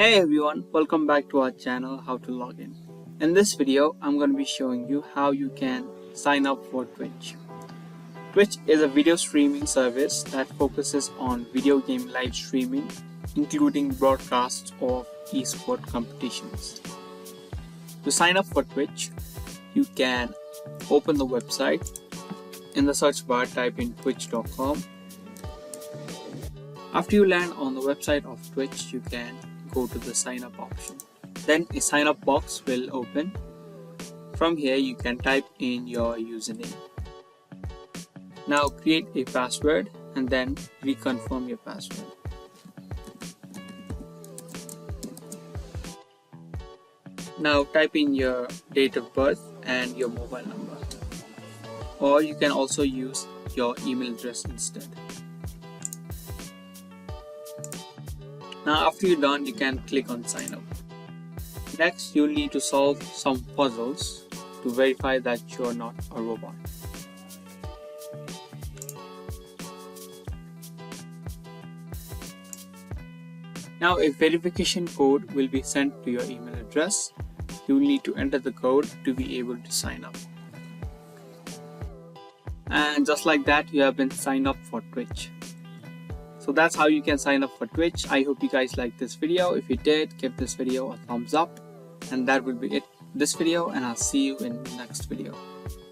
Hey everyone, welcome back to our channel How to Login. In this video, I'm going to be showing you how you can sign up for Twitch. Twitch is a video streaming service that focuses on video game live streaming, including broadcasts of esport competitions. To sign up for Twitch, you can open the website. In the search bar, type in twitch.com. After you land on the website of Twitch, you can go to the sign up option. Then a sign up box will open. From here you can type in your username. Now create a password and then reconfirm your password. Now type in your date of birth and your mobile number, or you can also use your email address instead. Now after you're done, you can click on sign up. Next, you'll need to solve some puzzles to verify that you're not a robot. Now a verification code will be sent to your email address. You'll need to enter the code to be able to sign up. And just like that, you have been signed up for Twitch. So that's how you can sign up for Twitch. I hope you guys liked this video. If you did, give this video a thumbs up. And that will be it for this video, and I'll see you in the next video.